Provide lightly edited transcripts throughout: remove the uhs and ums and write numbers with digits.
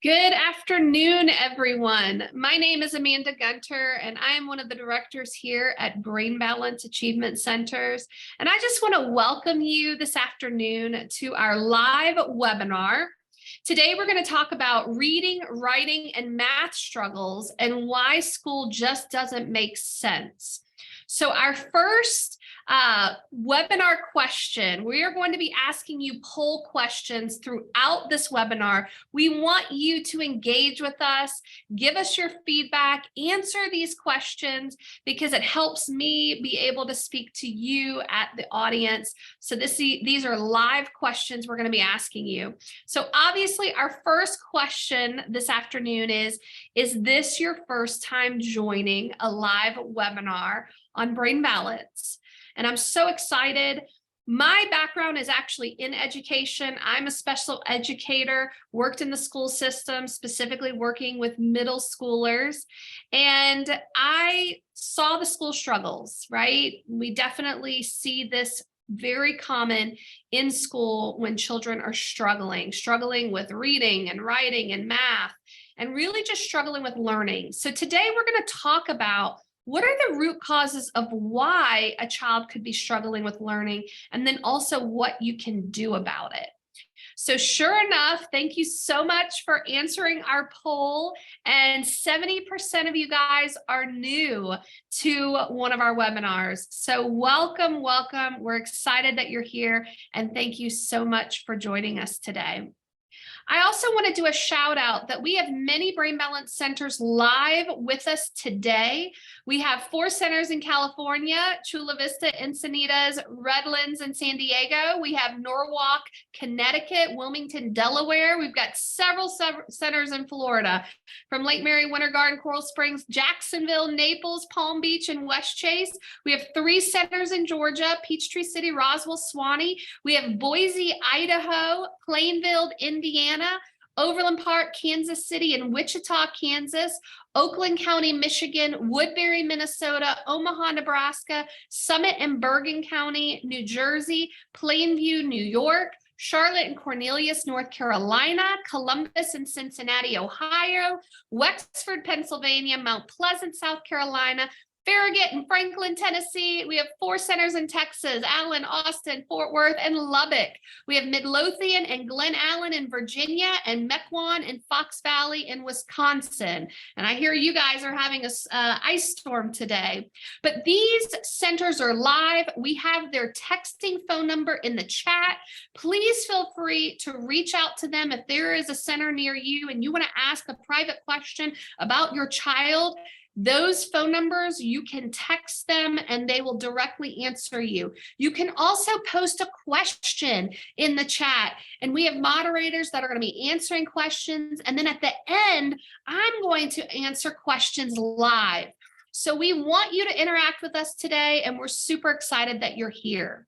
Good afternoon, everyone. My name is Amanda Gunter, and I am one of the directors here at Brain Balance Achievement Centers. And I just want to welcome you this afternoon to our live webinar. Today, we're going to talk about reading, writing, and math struggles and why school just doesn't make sense. So our first webinar question, we are going to be asking you poll questions throughout this webinar. We want you to engage with us, give us your feedback, answer these questions because it helps me be able to speak to you at the audience. So these are live questions we're going to be asking you. So obviously our first question this afternoon is this your first time joining a live webinar on Brain Balance? And I'm so excited. My background is actually in education. I'm a special educator, worked in the school system, specifically working with middle schoolers. And I saw the school struggles, right? We definitely see this very common in school when children are struggling with reading and writing and math, and really just struggling with learning. So today we're going to talk about what are the root causes of why a child could be struggling with learning, and then also what you can do about it. So sure enough, thank you so much for answering our poll. And 70% of you guys are new to one of our webinars. So welcome, welcome. We're excited that you're here. And thank you so much for joining us today. I also want to do a shout out that we have many Brain Balance centers live with us today. We have 4 centers in California: Chula Vista, Encinitas, Redlands, and San Diego. We have Norwalk, Connecticut, Wilmington, Delaware. We've got several centers in Florida, from Lake Mary, Winter Garden, Coral Springs, Jacksonville, Naples, Palm Beach, and West Chase. We have 3 centers in Georgia: Peachtree City, Roswell, Swanee. We have Boise, Idaho, Plainville, Indiana, Overland Park, Kansas City, and Wichita, Kansas, Oakland County, Michigan, Woodbury, Minnesota, Omaha, Nebraska, Summit and Bergen County, New Jersey, Plainview, New York, Charlotte and Cornelius, North Carolina, Columbus and Cincinnati, Ohio, Wexford, Pennsylvania, Mount Pleasant, South Carolina, Farragut and Franklin, Tennessee. We have 4 centers in Texas: Allen, Austin, Fort Worth, and Lubbock. We have Midlothian and Glen Allen in Virginia, and Mequon and Fox Valley in Wisconsin. And I hear you guys are having a ice storm today. But these centers are live. We have their texting phone number in the chat. Please feel free to reach out to them if there is a center near you and you want to ask a private question about your child. Those phone numbers, you can text them and they will directly answer you. You can also post a question in the chat, and we have moderators that are going to be answering questions. And then at the end, I'm going to answer questions live. So we want you to interact with us today, and we're super excited that you're here.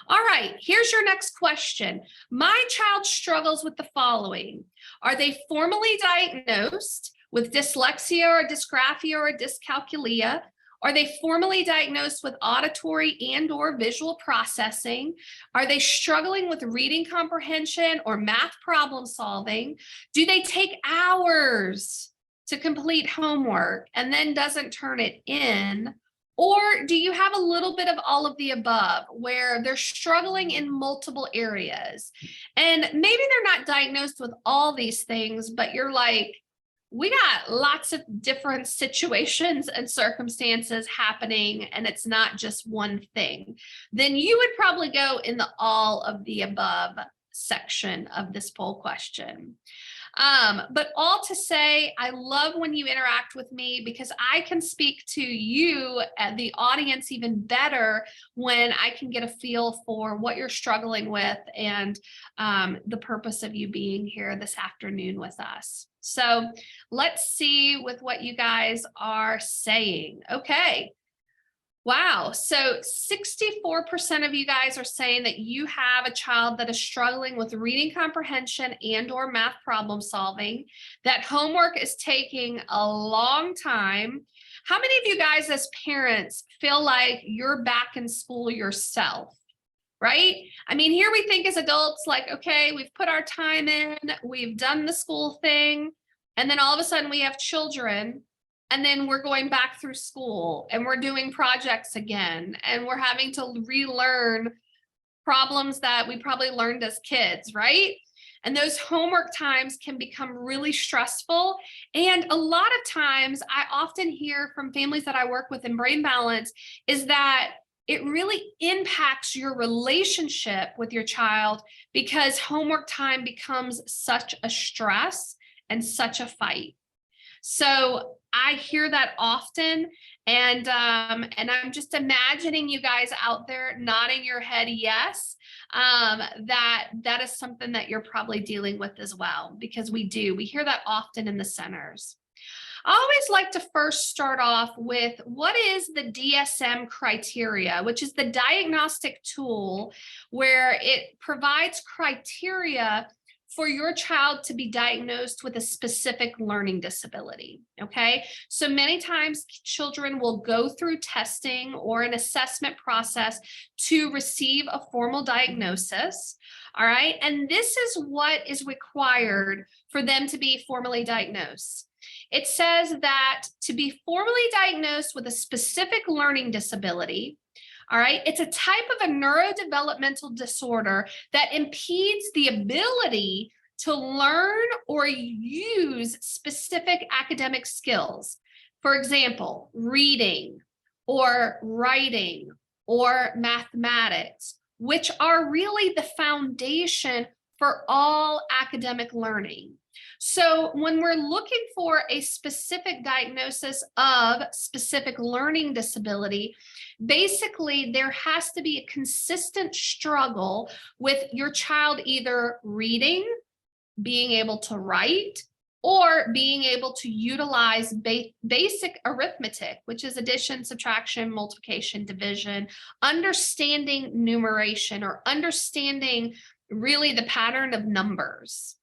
All right, here's your next question. My child struggles with the following. Are they formally diagnosed with dyslexia or dysgraphia or dyscalculia? Are they formally diagnosed with auditory and/or visual processing? Are they struggling with reading comprehension or math problem solving? Do they take hours to complete homework and then doesn't turn it in? Or do you have a little bit of all of the above, where they're struggling in multiple areas? And maybe they're not diagnosed with all these things, but you're like, we got lots of different situations and circumstances happening, and it's not just one thing. Then you would probably go in the all of the above section of this poll question. But all to say, I love when you interact with me because I can speak to you, the audience, even better when I can get a feel for what you're struggling with and the purpose of you being here this afternoon with us. So let's see with what you guys are saying. Okay. Wow. So 64% of you guys are saying that you have a child that is struggling with reading comprehension and/or math problem solving, that homework is taking a long time. How many of you guys as parents feel like you're back in school yourself? right? I mean, here we think as adults, like, okay, we've put our time in, we've done the school thing, and then all of a sudden we have children, and then we're going back through school and we're doing projects again, and we're having to relearn problems that we probably learned as kids, right? And those homework times can become really stressful. And a lot of times, I often hear from families that I work with in Brain Balance is that it really impacts your relationship with your child because homework time becomes such a stress and such a fight. So I hear that often, and I'm just imagining you guys out there nodding your head yes, that is something that you're probably dealing with as well, because we hear that often in the centers. I always like to first start off with what is the DSM criteria, which is the diagnostic tool where it provides criteria for your child to be diagnosed with a specific learning disability, okay? So many times children will go through testing or an assessment process to receive a formal diagnosis, all right? And this is what is required for them to be formally diagnosed. It says that to be formally diagnosed with a specific learning disability, all right, it's a type of a neurodevelopmental disorder that impedes the ability to learn or use specific academic skills. For example, reading or writing or mathematics, which are really the foundation for all academic learning. So when we're looking for a specific diagnosis of specific learning disability, basically there has to be a consistent struggle with your child either reading, being able to write, or being able to utilize basic arithmetic, which is addition, subtraction, multiplication, division, understanding numeration, or understanding really the pattern of numbers.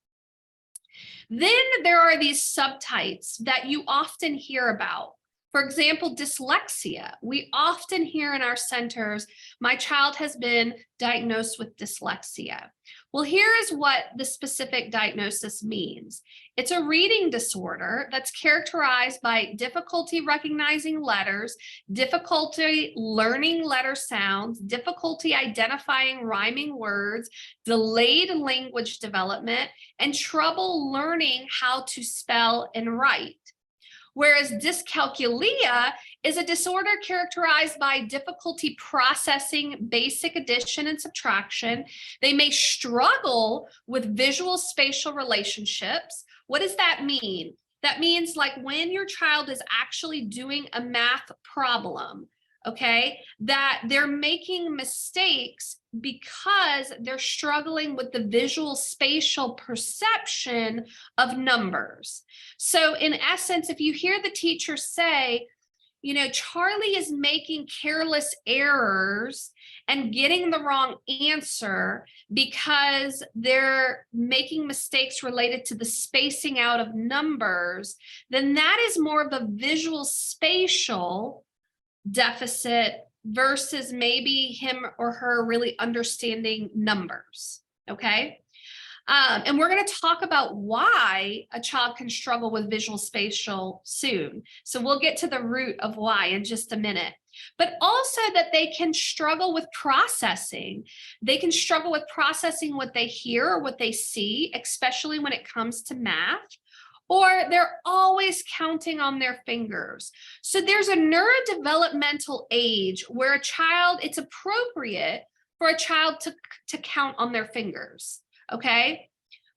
Then there are these subtypes that you often hear about. For example, dyslexia. We often hear in our centers, my child has been diagnosed with dyslexia. Well, here is what the specific diagnosis means. It's a reading disorder that's characterized by difficulty recognizing letters, difficulty learning letter sounds, difficulty identifying rhyming words, delayed language development, and trouble learning how to spell and write. Whereas dyscalculia is a disorder characterized by difficulty processing basic addition and subtraction. They may struggle with visual spatial relationships. What does that mean? That means like when your child is actually doing a math problem, okay, that they're making mistakes because they're struggling with the visual spatial perception of numbers. So in essence, if you hear the teacher say, you know, Charlie is making careless errors and getting the wrong answer because they're making mistakes related to the spacing out of numbers, then that is more of a visual spatial deficit versus maybe him or her really understanding numbers, okay? And we're going to talk about why a child can struggle with visual spatial soon. So we'll get to the root of why in just a minute. But also that they can struggle with processing. They can struggle with processing what they hear or what they see, especially when it comes to math. Or they're always counting on their fingers. So there's a neurodevelopmental age where a child, it's appropriate for a child to count on their fingers, okay?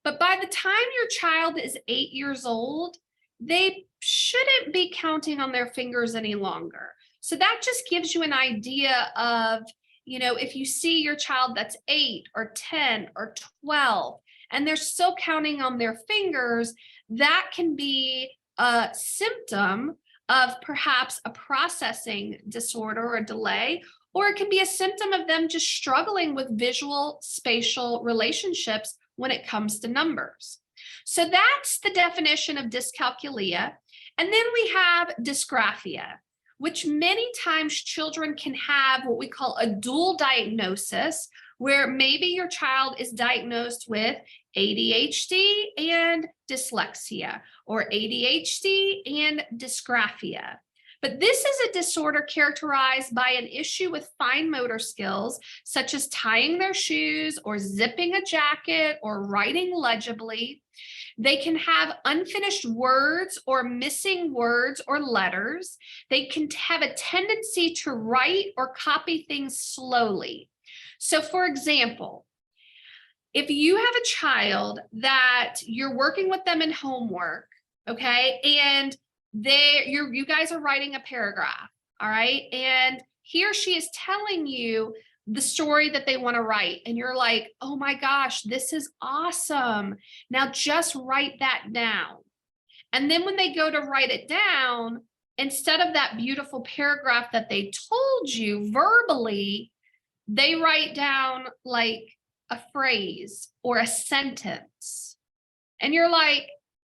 But by the time your child is 8 years old, they shouldn't be counting on their fingers any longer. So that just gives you an idea of, you know, if you see your child that's 8 or 10 or 12, and they're still counting on their fingers, that can be a symptom of perhaps a processing disorder or delay, or it can be a symptom of them just struggling with visual spatial relationships when it comes to numbers. So that's the definition of dyscalculia. And then we have dysgraphia, which many times children can have what we call a dual diagnosis, where maybe your child is diagnosed with ADHD and dyslexia, or ADHD and dysgraphia. But this is a disorder characterized by an issue with fine motor skills, such as tying their shoes or zipping a jacket or writing legibly. They can have unfinished words or missing words or letters. They can have a tendency to write or copy things slowly. So, for example, if you have a child that you're working with them in homework, okay, and you guys are writing a paragraph, all right, and he or she is telling you the story that they want to write, and you're like, oh my gosh, this is awesome. Now just write that down. And then when they go to write it down, instead of that beautiful paragraph that they told you verbally, they write down like a phrase or a sentence. And you're like,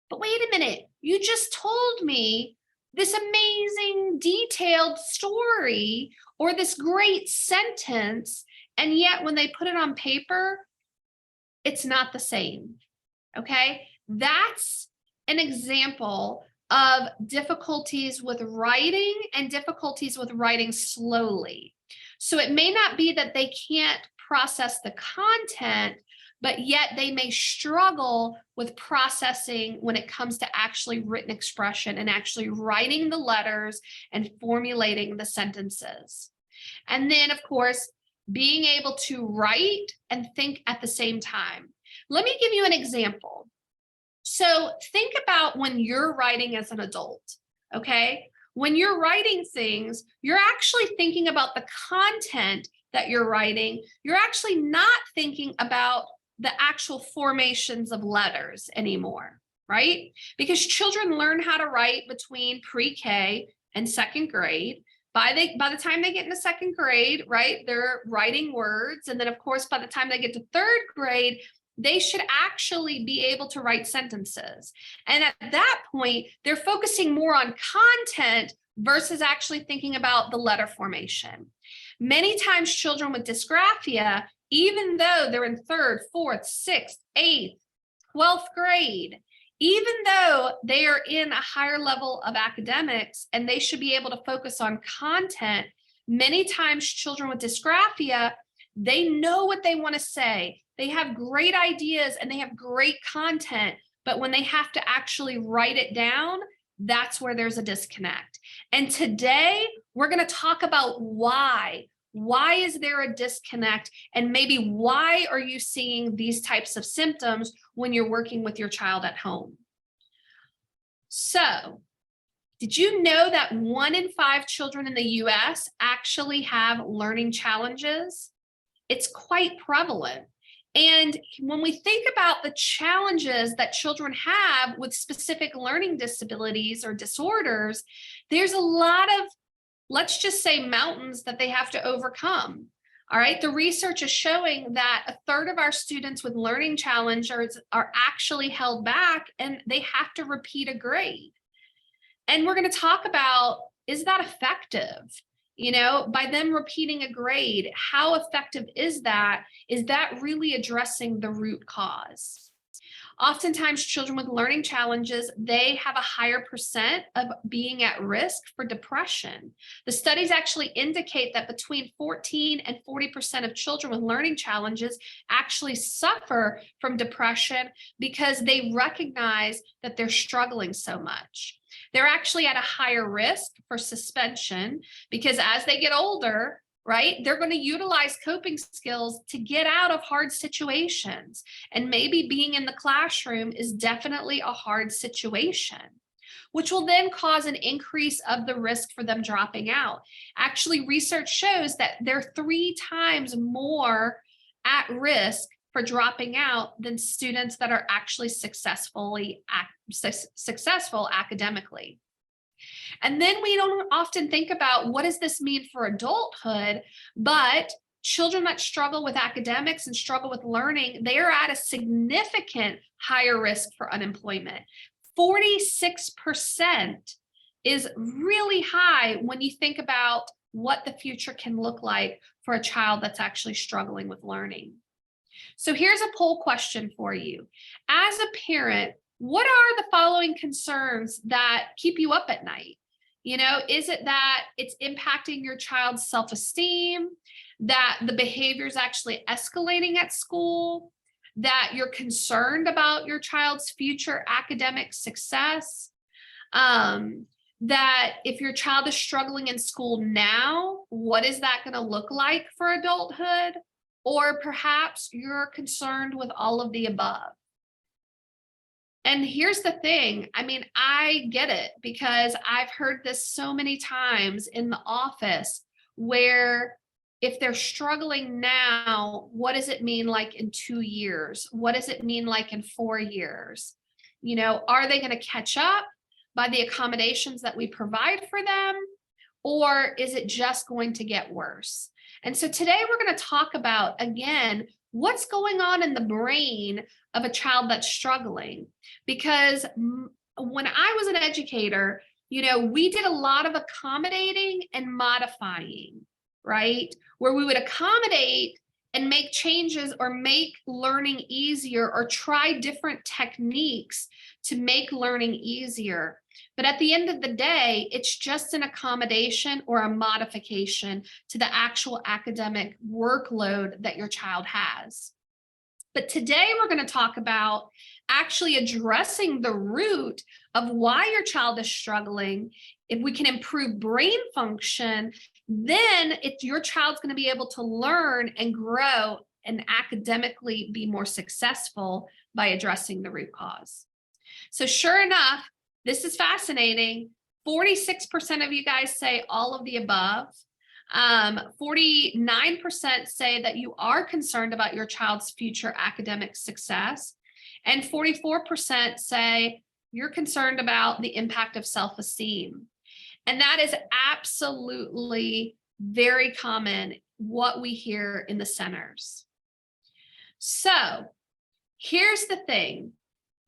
but wait a minute, you just told me this amazing detailed story or this great sentence, and yet when they put it on paper, it's not the same. Okay, that's an example of difficulties with writing and difficulties with writing slowly. So it may not be that they can't process the content, but yet they may struggle with processing when it comes to actually written expression and actually writing the letters and formulating the sentences. And then, of course, being able to write and think at the same time. Let me give you an example. So think about when you're writing as an adult, okay? When you're writing things, you're actually thinking about the content that you're writing. You're actually not thinking about the actual formations of letters anymore, right? Because children learn how to write between pre-K and second grade. By the time they get into second grade, right, they're writing words. And then, of course, by the time they get to third grade, they should actually be able to write sentences. And at that point, they're focusing more on content versus actually thinking about the letter formation. Many times children with dysgraphia, even though they're in third, fourth, sixth, eighth, 12th grade, even though they are in a higher level of academics and they should be able to focus on content, many times children with dysgraphia, they know what they want to say. They have great ideas and they have great content, but when they have to actually write it down, that's where there's a disconnect. And today we're going to talk about why. Why is there a disconnect? And maybe why are you seeing these types of symptoms when you're working with your child at home? So, did you know that 1 in 5 children in the US actually have learning challenges? It's quite prevalent. And when we think about the challenges that children have with specific learning disabilities or disorders, there's a lot of, let's just say, mountains that they have to overcome. All right, the research is showing that a third of our students with learning challenges are actually held back and they have to repeat a grade. And we're going to talk about, is that effective? You know, by them repeating a grade, how effective is that? Is that really addressing the root cause? Oftentimes, children with learning challenges, they have a higher percent of being at risk for depression. The studies actually indicate that between 14 and 40% of children with learning challenges actually suffer from depression because they recognize that they're struggling so much. They're actually at a higher risk for suspension because as they get older, right, they're going to utilize coping skills to get out of hard situations. And maybe being in the classroom is definitely a hard situation, which will then cause an increase of the risk for them dropping out. Actually, research shows that they're 3 times more at risk for dropping out than students that are actually successful academically. And then we don't often think about what does this mean for adulthood, but children that struggle with academics and struggle with learning, they are at a significant higher risk for unemployment. 46% is really high when you think about what the future can look like for a child that's actually struggling with learning. So here's a poll question for you. As a parent, what are the following concerns that keep you up at night? Is it that it's impacting your child's self-esteem, that the behavior is actually escalating at school, that you're concerned about your child's future academic success, that if your child is struggling in school now, what is that going to look like for adulthood? Or perhaps you're concerned with all of the above. And here's the thing. I get it because I've heard this so many times in the office where if they're struggling now, what does it mean like in 2 years? What does it mean like in 4 years? Are they going to catch up by the accommodations that we provide for them? Or is it just going to get worse? And so today we're going to talk about, again, what's going on in the brain of a child that's struggling. Because when I was an educator, we did a lot of accommodating and modifying, right? Where we would accommodate and make changes or make learning easier or try different techniques to make learning easier. But at the end of the day, it's just an accommodation or a modification to the actual academic workload that your child has. But today we're going to talk about actually addressing the root of why your child is struggling. If we can improve brain function, then your child's going to be able to learn and grow and academically be more successful by addressing the root cause. So sure enough, this is fascinating. 46% of you guys say all of the above. 49% say that you are concerned about your child's future academic success. And 44% say you're concerned about the impact of self-esteem. And that is absolutely very common, what we hear in the centers. So here's the thing.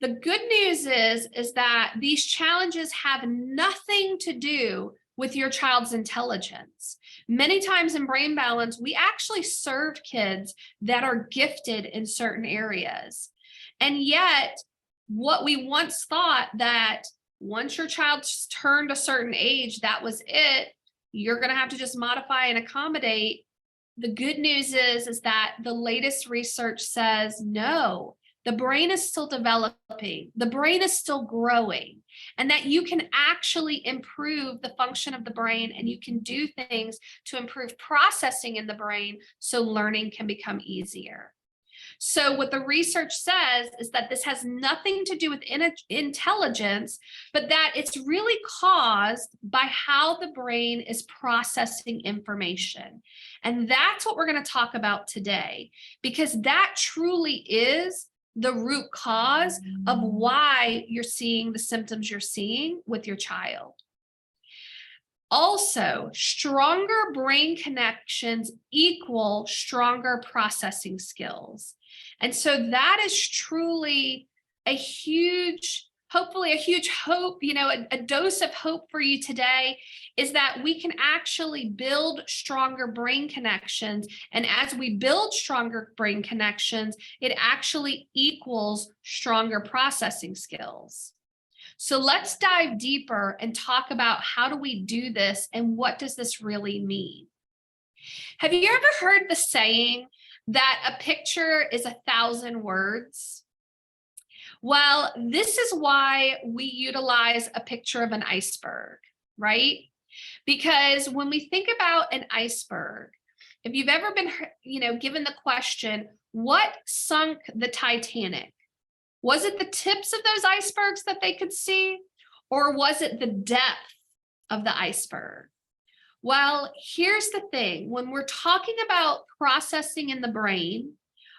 The good news is that these challenges have nothing to do with your child's intelligence. Many times in Brain Balance, we actually serve kids that are gifted in certain areas. And yet, what we once thought that once your child turned a certain age, that was it, you're going to have to just modify and accommodate. The good news is that the latest research says no. The brain is still developing, the brain is still growing, and that you can actually improve the function of the brain and you can do things to improve processing in the brain so learning can become easier. So what the research says is that this has nothing to do with intelligence, but that it's really caused by how the brain is processing information. And that's what we're going to talk about today, because that truly is the root cause of why you're seeing the symptoms you're seeing with your child. Also, stronger brain connections equal stronger processing skills. And so that is truly a huge, hopefully a huge hope, a dose of hope for you today is that we can actually build stronger brain connections. And as we build stronger brain connections, it actually equals stronger processing skills. So let's dive deeper and talk about how do we do this and what does this really mean? Have you ever heard the saying that a picture is 1,000 words? Well, this is why we utilize a picture of an iceberg, right? Because when we think about an iceberg, if you've ever been, given the question, what sunk the Titanic? Was it the tips of those icebergs that they could see? Or was it the depth of the iceberg? Well, here's the thing. When we're talking about processing in the brain,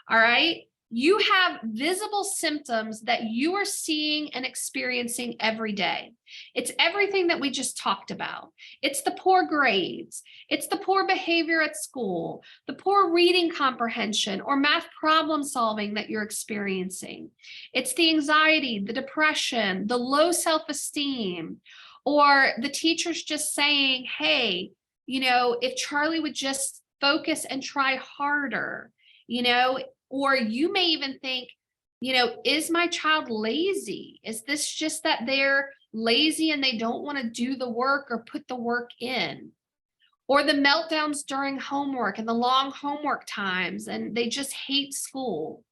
all right, you have visible symptoms that you are seeing and experiencing every day. It's everything that we just talked about. It's the poor grades. It's the poor behavior at school, the poor reading comprehension or math problem solving that you're experiencing. It's the anxiety, the depression, the low self-esteem, or the teacher's just saying, hey, if Charlie would just focus and try harder, or you may even think, is my child lazy? Is this just that they're lazy and they don't want to do the work or put the work in? Or the meltdowns during homework and the long homework times, and they just hate school.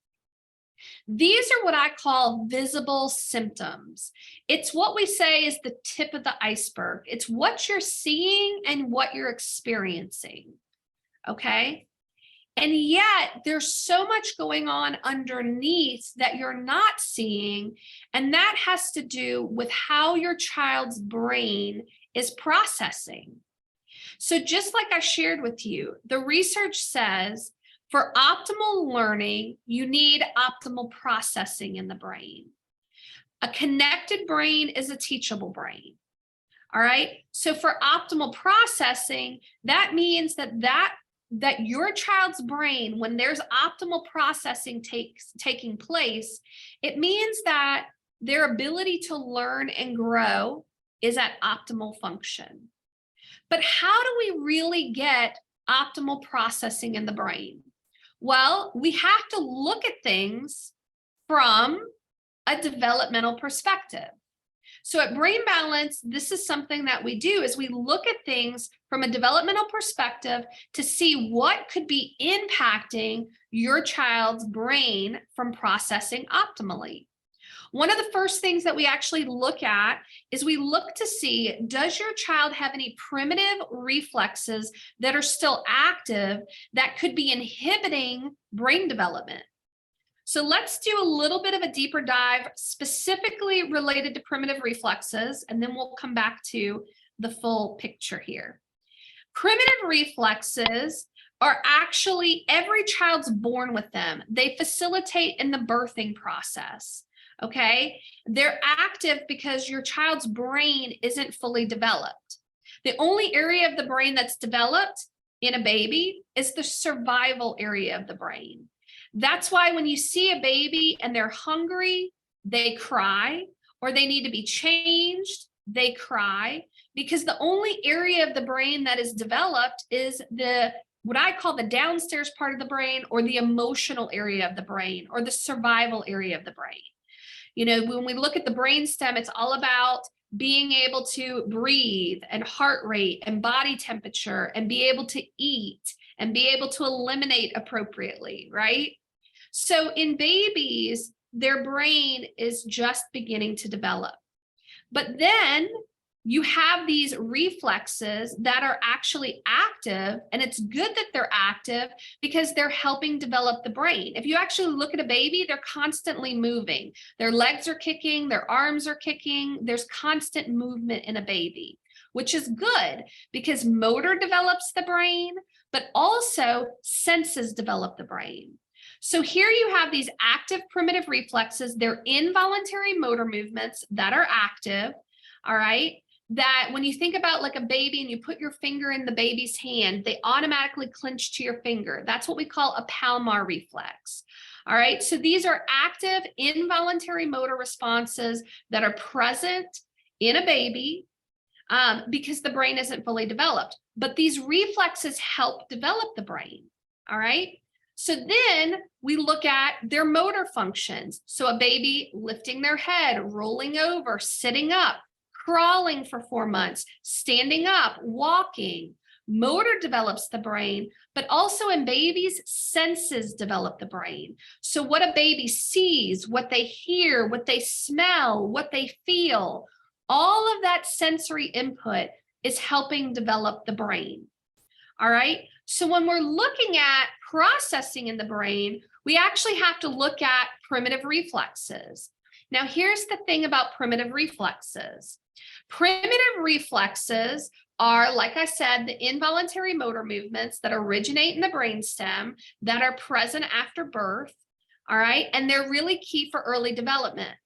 These are what I call visible symptoms. It's what we say is the tip of the iceberg. It's what you're seeing and what you're experiencing. Okay. And yet there's so much going on underneath that you're not seeing. And that has to do with how your child's brain is processing. So just like I shared with you, the research says for optimal learning, you need optimal processing in the brain. A connected brain is a teachable brain. All right. So for optimal processing, that means that your child's brain, when there's optimal processing taking place, it means that their ability to learn and grow is at optimal function. But how do we really get optimal processing in the brain? Well, we have to look at things from a developmental perspective. So at Brain Balance, this is something that we do is we look at things from a developmental perspective to see what could be impacting your child's brain from processing optimally. One of the first things that we actually look at is we look to see, does your child have any primitive reflexes that are still active that could be inhibiting brain development? So let's do a little bit of a deeper dive specifically related to primitive reflexes, and then we'll come back to the full picture here. Primitive reflexes are actually, every child's born with them. They facilitate in the birthing process. Okay, they're active because your child's brain isn't fully developed. The only area of the brain that's developed in a baby is the survival area of the brain. That's why when you see a baby and they're hungry, they cry, or they need to be changed, they cry, because the only area of the brain that is developed is what I call the downstairs part of the brain, or the emotional area of the brain, or the survival area of the brain. When we look at the brainstem, it's all about being able to breathe and heart rate and body temperature and be able to eat and be able to eliminate appropriately, right? So in babies, their brain is just beginning to develop. But then you have these reflexes that are actually active, and it's good that they're active because they're helping develop the brain. If you actually look at a baby, they're constantly moving. Their legs are kicking, their arms are kicking. There's constant movement in a baby, which is good because motor develops the brain, but also senses develop the brain. So here you have these active primitive reflexes. They're involuntary motor movements that are active, all right? That when you think about like a baby and you put your finger in the baby's hand, they automatically clench to your finger. That's what we call a palmar reflex. All right, so these are active involuntary motor responses that are present in a baby because the brain isn't fully developed. But these reflexes help develop the brain. All right. So then we look at their motor functions. So a baby lifting their head, rolling over, sitting up, crawling for 4 months, standing up, walking. Motor develops the brain, but also in babies, senses develop the brain. So what a baby sees, what they hear, what they smell, what they feel, all of that sensory input is helping develop the brain. All right. So when we're looking at processing in the brain, we actually have to look at primitive reflexes. Now, here's the thing about primitive reflexes. Primitive reflexes are, like I said, the involuntary motor movements that originate in the brainstem that are present after birth. All right. And they're really key for early development.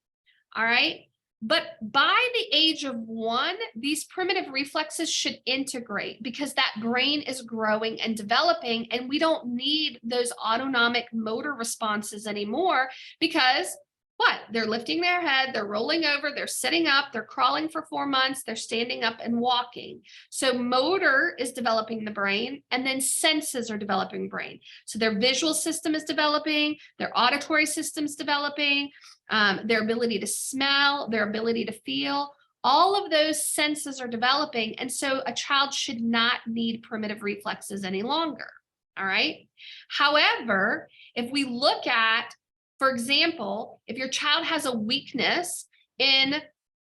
All right. But by the age of 1, these primitive reflexes should integrate because that brain is growing and developing, and we don't need those autonomic motor responses anymore because what? They're lifting their head, they're rolling over, they're sitting up, they're crawling for 4 months, they're standing up and walking. So motor is developing the brain, and then senses are developing brain. So their visual system is developing, their auditory system is developing, their ability to smell, their ability to feel. All of those senses are developing. And so a child should not need primitive reflexes any longer. All right. However, if we look at, for example, if your child has a weakness in,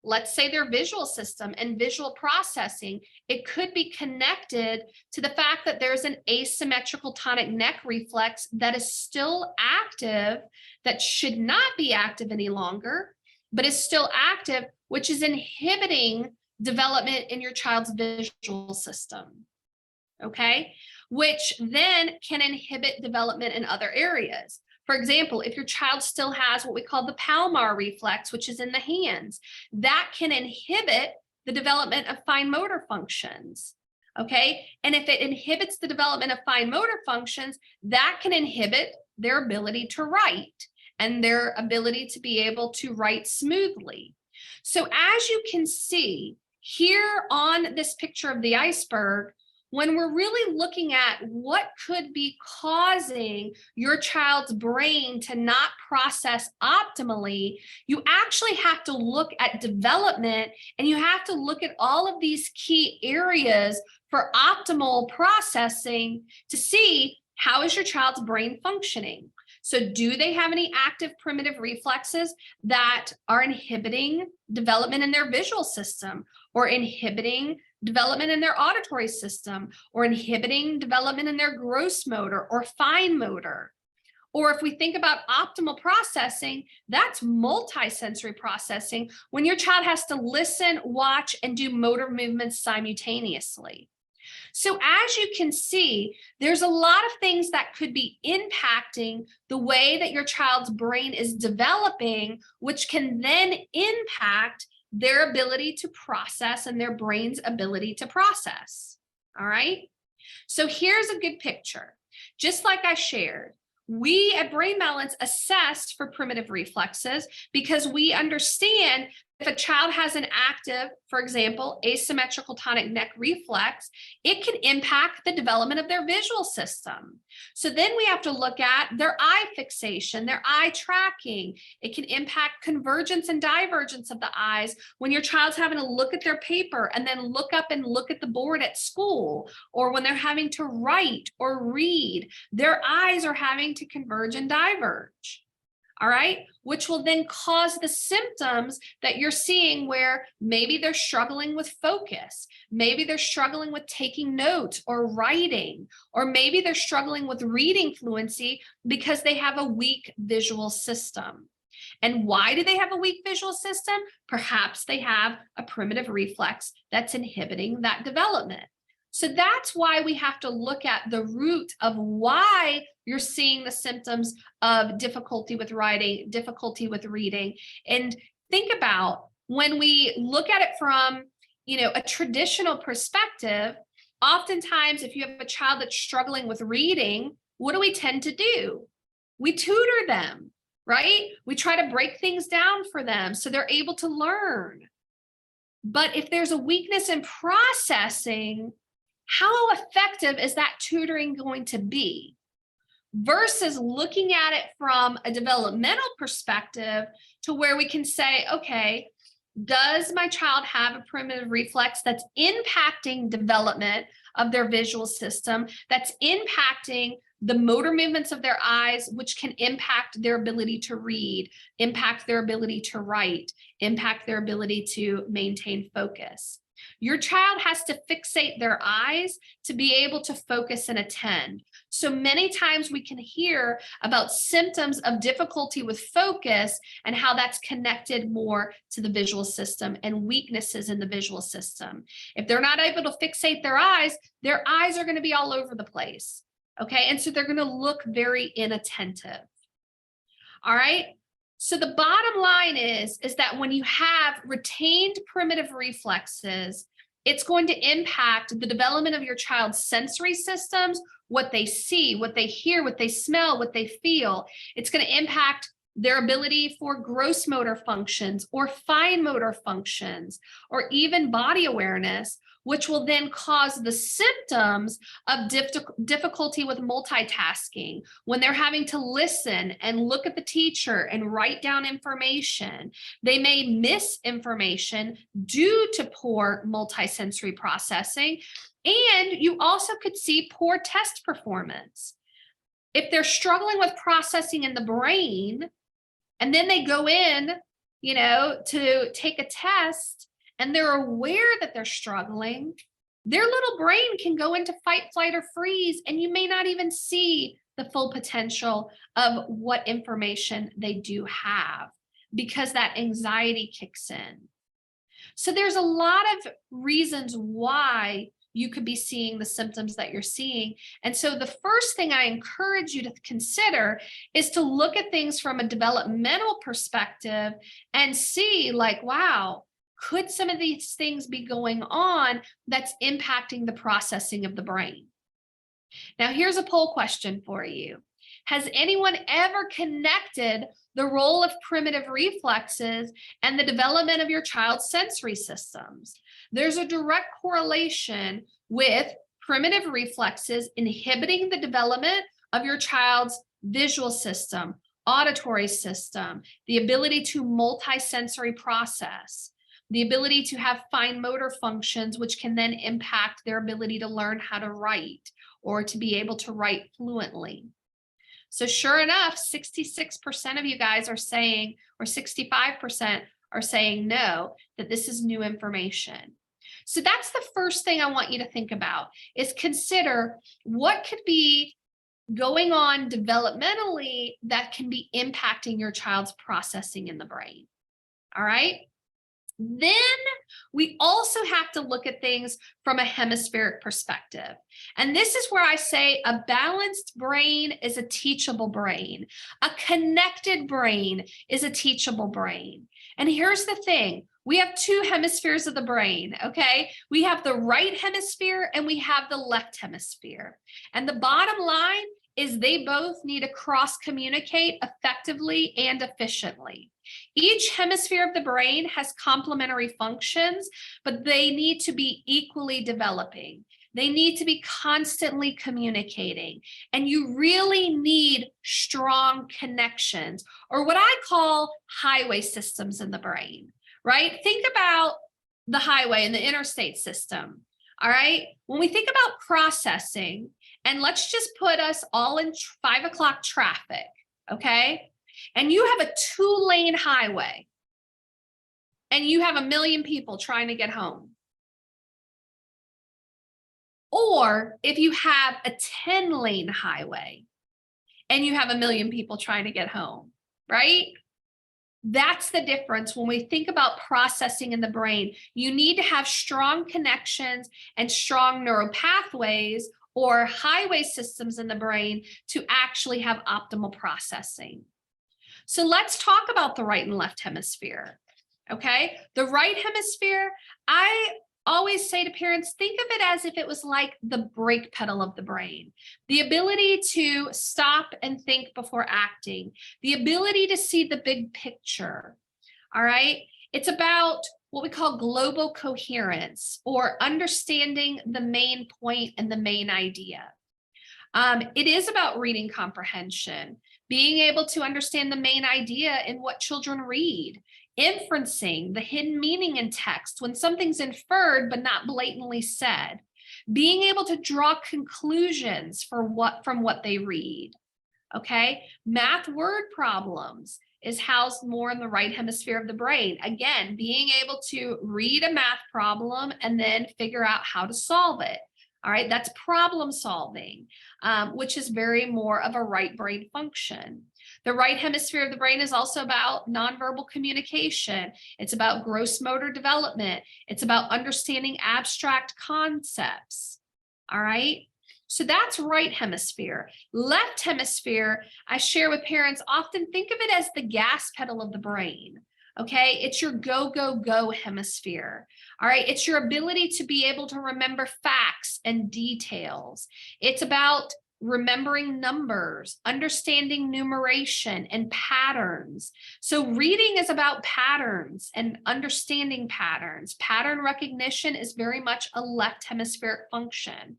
let's say, their visual system and visual processing, it could be connected to the fact that there's an asymmetrical tonic neck reflex that is still active, that should not be active any longer, but is still active, which is inhibiting development in your child's visual system. Okay, which then can inhibit development in other areas. For example, if your child still has what we call the palmar reflex, which is in the hands, that can inhibit the development of fine motor functions. Okay, and if it inhibits the development of fine motor functions, that can inhibit their ability to write and their ability to be able to write smoothly. So as you can see here on this picture of the iceberg, when we're really looking at what could be causing your child's brain to not process optimally, you actually have to look at development, and you have to look at all of these key areas for optimal processing to see how is your child's brain functioning. So do they have any active primitive reflexes that are inhibiting development in their visual system, or inhibiting development in their auditory system, or inhibiting development in their gross motor or fine motor? Or if we think about optimal processing, that's multisensory processing, when your child has to listen, watch, and do motor movements simultaneously. So as you can see, there's a lot of things that could be impacting the way that your child's brain is developing, which can then impact their ability to process and their brain's ability to process. All right. So here's a good picture. Just like I shared, we at Brain Balance assessed for primitive reflexes because we understand if a child has an active, for example, asymmetrical tonic neck reflex, it can impact the development of their visual system. So then we have to look at their eye fixation, their eye tracking. It can impact convergence and divergence of the eyes when your child's having to look at their paper and then look up and look at the board at school, or when they're having to write or read, their eyes are having to converge and diverge. All right, which will then cause the symptoms that you're seeing, where maybe they're struggling with focus, maybe they're struggling with taking notes or writing, or maybe they're struggling with reading fluency because they have a weak visual system. And why do they have a weak visual system? Perhaps they have a primitive reflex that's inhibiting that development. So that's why we have to look at the root of why you're seeing the symptoms of difficulty with writing, difficulty with reading. And think about, when we look at it from, a traditional perspective, oftentimes if you have a child that's struggling with reading, what do we tend to do? We tutor them, right? We try to break things down for them so they're able to learn. But if there's a weakness in processing, how effective is that tutoring going to be? Versus looking at it from a developmental perspective, to where we can say, okay, does my child have a primitive reflex that's impacting development of their visual system, that's impacting the motor movements of their eyes, which can impact their ability to read, impact their ability to write, impact their ability to maintain focus? Your child has to fixate their eyes to be able to focus and attend. So many times we can hear about symptoms of difficulty with focus and how that's connected more to the visual system and weaknesses in the visual system. If they're not able to fixate their eyes are going to be all over the place. Okay, and so they're going to look very inattentive. All right. So the bottom line is that when you have retained primitive reflexes, it's going to impact the development of your child's sensory systems, what they see, what they hear, what they smell, what they feel. It's going to impact their ability for gross motor functions or fine motor functions, or even body awareness, which will then cause the symptoms of difficulty with multitasking when they're having to listen and look at the teacher and write down information. They may miss information due to poor multisensory processing. And you also could see poor test performance. If they're struggling with processing in the brain, and then they go in, to take a test, and they're aware that they're struggling, their little brain can go into fight, flight, or freeze, and you may not even see the full potential of what information they do have because that anxiety kicks in. So there's a lot of reasons why you could be seeing the symptoms that you're seeing. And so the first thing I encourage you to consider is to look at things from a developmental perspective and see, like, wow, could some of these things be going on that's impacting the processing of the brain? Now, here's a poll question for you. Has anyone ever connected the role of primitive reflexes and the development of your child's sensory systems? There's a direct correlation with primitive reflexes inhibiting the development of your child's visual system, auditory system, the ability to multisensory process, the ability to have fine motor functions, which can then impact their ability to learn how to write or to be able to write fluently. So sure enough, 66% of you guys are saying, or 65% are saying no, that this is new information. So that's the first thing I want you to think about, is consider what could be going on developmentally that can be impacting your child's processing in the brain. All right. Then we also have to look at things from a hemispheric perspective. And this is where I say a balanced brain is a teachable brain. A connected brain is a teachable brain. And here's the thing. We have two hemispheres of the brain, okay? We have the right hemisphere and we have the left hemisphere. And the bottom line is they both need to cross-communicate effectively and efficiently. Each hemisphere of the brain has complementary functions, but they need to be equally developing. They need to be constantly communicating. And you really need strong connections, or what I call highway systems in the brain, right? Think about the highway and the interstate system, all right? When we think about processing, and let's just put us all in 5 o'clock traffic, okay? And you have a 2-lane highway and you have 1 million people trying to get home. Or if you have a 10-lane highway and you have 1 million people trying to get home, right? That's the difference when we think about processing in the brain. You need to have strong connections and strong neural pathways or highway systems in the brain to actually have optimal processing. So let's talk about the right and left hemisphere, okay? The right hemisphere, I always say to parents, think of it as if it was like the brake pedal of the brain, the ability to stop and think before acting, the ability to see the big picture, all right? It's about what we call global coherence, or understanding the main point and the main idea. It is about reading comprehension, being able to understand the main idea in what children read, inferencing, the hidden meaning in text when something's inferred but not blatantly said, being able to draw conclusions from what they read, okay? Math word problems is housed more in the right hemisphere of the brain. Again, being able to read a math problem and then figure out how to solve it. All right, that's problem solving, which is very more of a right brain function. The right hemisphere of the brain is also about nonverbal communication. It's about gross motor development. It's about understanding abstract concepts. All right. So that's right hemisphere. Left hemisphere, I share with parents, often think of it as the gas pedal of the brain. Okay, it's your go, go, go hemisphere. All right, it's your ability to be able to remember facts and details. It's about remembering numbers, understanding numeration and patterns. So reading is about patterns and understanding patterns. Pattern recognition is very much a left hemispheric function.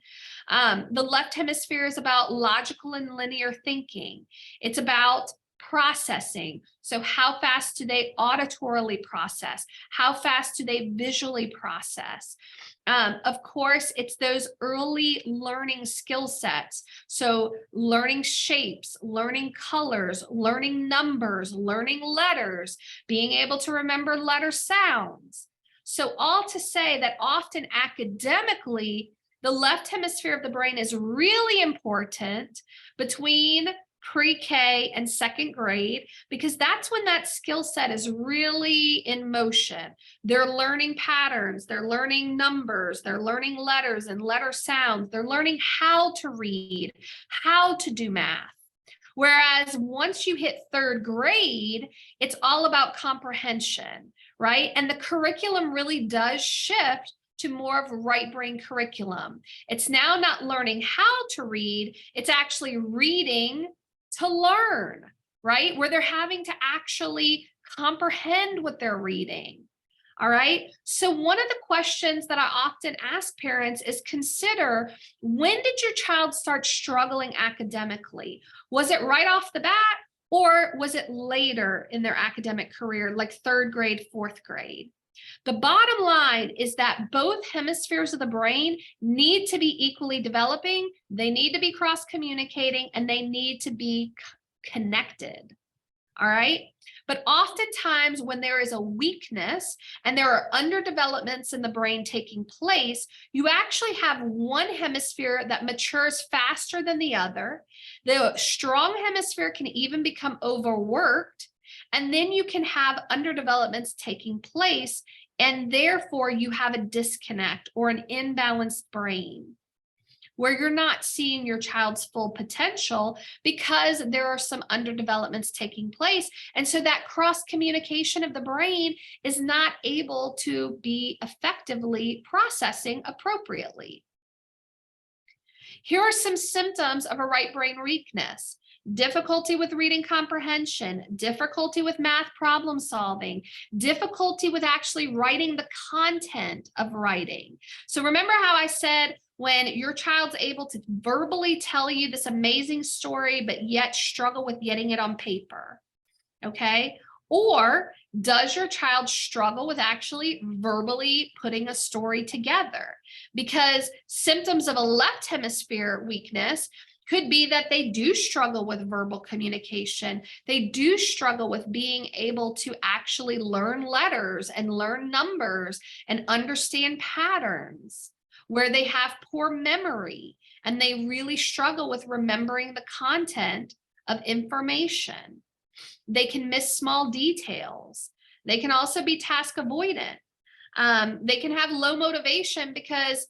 The left hemisphere is about logical and linear thinking. It's about processing. So how fast do they auditorily process? How fast do they visually process? Of course, it's those early learning skill sets. So learning shapes, learning colors, learning numbers, learning letters, being able to remember letter sounds. So all to say that often academically, the left hemisphere of the brain is really important between pre-K and second grade, because that's when that skill set is really in motion. They're learning patterns, they're learning numbers, they're learning letters and letter sounds, they're learning how to read, how to do math. Whereas once you hit third grade, it's all about comprehension, right? And the curriculum really does shift to more of a right brain curriculum. It's now not learning how to read, it's actually reading to learn, right? Where they're having to actually comprehend what they're reading. All right. So one of the questions that I often ask parents is consider, when did your child start struggling academically? Was it right off the bat, or was it later in their academic career, like third grade, fourth grade? The bottom line is that both hemispheres of the brain need to be equally developing, they need to be cross-communicating, and they need to be connected. All right. But oftentimes when there is a weakness and there are underdevelopments in the brain taking place, you actually have one hemisphere that matures faster than the other. The strong hemisphere can even become overworked. And then you can have underdevelopments taking place, and therefore you have a disconnect or an imbalanced brain where you're not seeing your child's full potential because there are some underdevelopments taking place. And so that cross communication of the brain is not able to be effectively processing appropriately. Here are some symptoms of a right brain weakness: difficulty with reading comprehension, difficulty with math problem solving, difficulty with actually writing the content of writing. So remember how I said, when your child's able to verbally tell you this amazing story, but yet struggle with getting it on paper, okay? Or does your child struggle with actually verbally putting a story together? Because symptoms of a left hemisphere weakness could be that they do struggle with verbal communication. They do struggle with being able to actually learn letters and learn numbers and understand patterns, where they have poor memory and they really struggle with remembering the content of information. They can miss small details. They can also be task avoidant. They can have low motivation because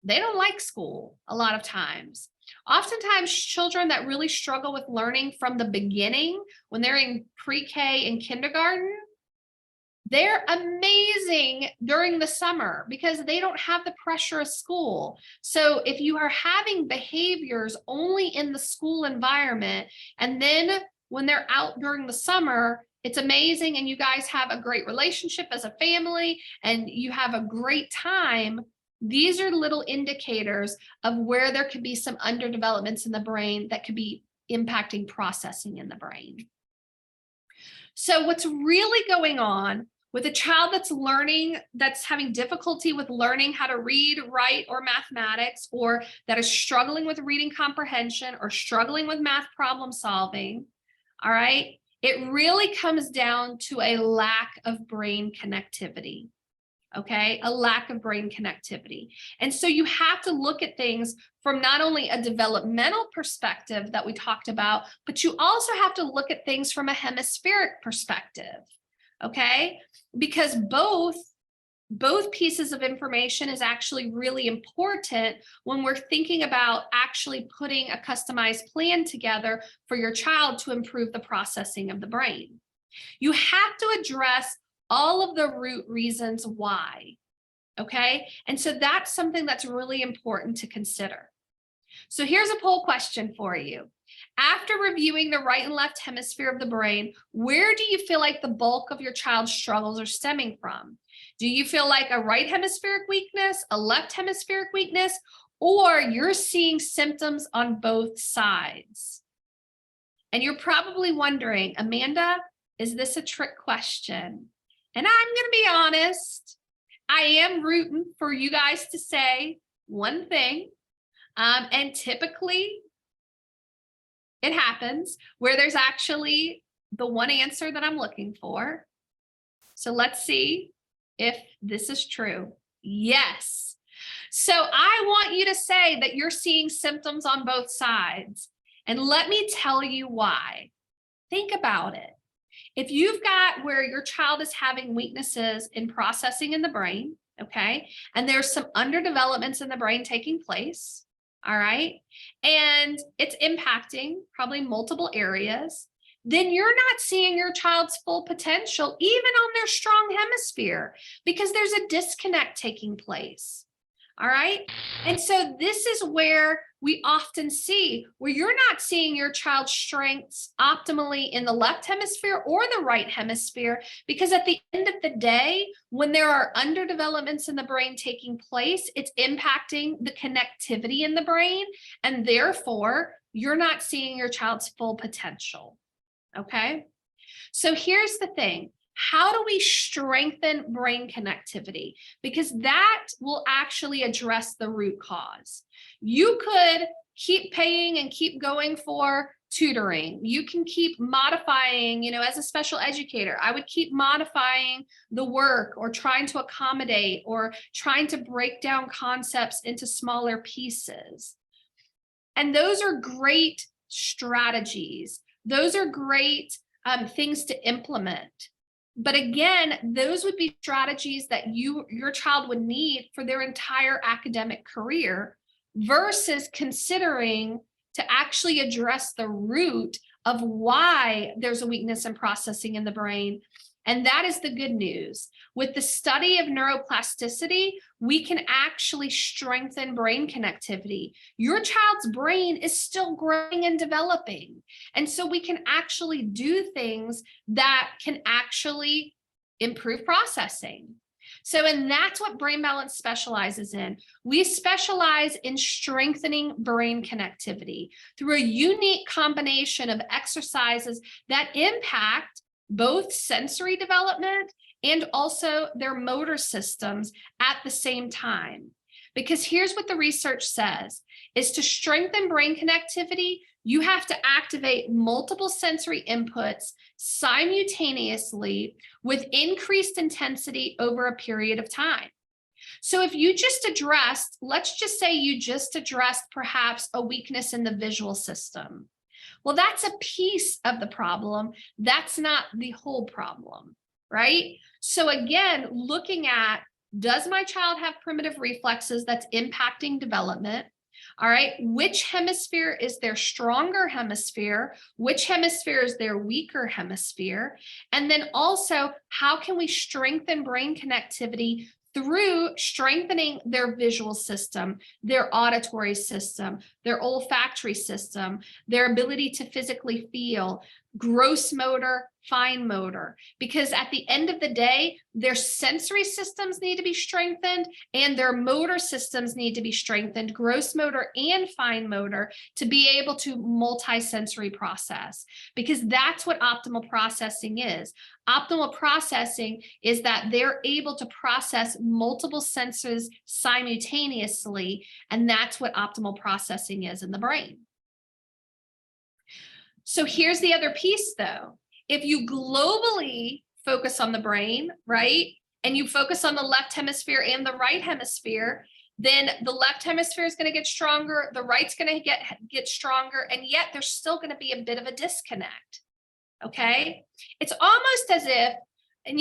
they don't like school a lot of times. Oftentimes, children that really struggle with learning from the beginning, when they're in pre-K and kindergarten, they're amazing during the summer because they don't have the pressure of school. So if you are having behaviors only in the school environment, and then when they're out during the summer, it's amazing and you guys have a great relationship as a family and you have a great time, these are little indicators of where there could be some underdevelopments in the brain that could be impacting processing in the brain. So what's really going on with a child that's learning, that's having difficulty with learning how to read, write, or mathematics, or that is struggling with reading comprehension or struggling with math problem solving, all right, it really comes down to a lack of brain connectivity. Okay, a lack of brain connectivity. And so you have to look at things from not only a developmental perspective that we talked about, but you also have to look at things from a hemispheric perspective. Okay, because both pieces of information is actually really important when we're thinking about actually putting a customized plan together for your child to improve the processing of the brain. You have to address all of the root reasons why, okay? And so that's something that's really important to consider. So here's a poll question for you. After reviewing the right and left hemisphere of the brain, where do you feel like the bulk of your child's struggles are stemming from? Do you feel like a right hemispheric weakness, a left hemispheric weakness, or you're seeing symptoms on both sides? And you're probably wondering, Amanda, is this a trick question? And I'm going to be honest, I am rooting for you guys to say one thing. And typically it happens where there's actually the one answer that I'm looking for. So let's see if this is true. Yes. So I want you to say that you're seeing symptoms on both sides. And let me tell you why. Think about it. If you've got where your child is having weaknesses in processing in the brain, okay, and there's some underdevelopments in the brain taking place, all right, and it's impacting probably multiple areas, then you're not seeing your child's full potential, even on their strong hemisphere, because there's a disconnect taking place. All right. And so this is where we often see where you're not seeing your child's strengths optimally in the left hemisphere or the right hemisphere, because at the end of the day, when there are underdevelopments in the brain taking place, it's impacting the connectivity in the brain. And therefore, you're not seeing your child's full potential. Okay. So here's the thing. How do we strengthen brain connectivity? Because that will actually address the root cause. You could keep paying and keep going for tutoring. You can keep modifying, as a special educator, I would keep modifying the work or trying to accommodate or trying to break down concepts into smaller pieces. And those are great strategies. Those are great things to implement. But again, those would be strategies that your child would need for their entire academic career versus considering to actually address the root of why there's a weakness in processing in the brain. And that is the good news. With the study of neuroplasticity, we can actually strengthen brain connectivity. Your child's brain is still growing and developing. And so we can actually do things that can actually improve processing. And that's what Brain Balance specializes in. We specialize in strengthening brain connectivity through a unique combination of exercises that impact both sensory development and also their motor systems at the same time. Because here's what the research says, is to strengthen brain connectivity, you have to activate multiple sensory inputs simultaneously with increased intensity over a period of time. So if you just addressed, let's just say you just addressed perhaps a weakness in the visual system. Well, that's a piece of the problem. That's not the whole problem, right? So again, looking at, does my child have primitive reflexes that's impacting development? All right, which hemisphere is their stronger hemisphere? Which hemisphere is their weaker hemisphere? And then also, how can we strengthen brain connectivity through strengthening their visual system, their auditory system, their olfactory system, their ability to physically feel, gross motor, fine motor, because at the end of the day, their sensory systems need to be strengthened and their motor systems need to be strengthened, gross motor and fine motor, to be able to multi-sensory process, because that's what optimal processing is. Optimal processing is that they're able to process multiple senses simultaneously, and that's what optimal processing is in the brain. So here's the other piece though. If you globally focus on the brain, right, and you focus on the left hemisphere and the right hemisphere, then the left hemisphere is going to get stronger, the right's going to get stronger, and yet there's still going to be a bit of a disconnect. Okay, it's almost as if, and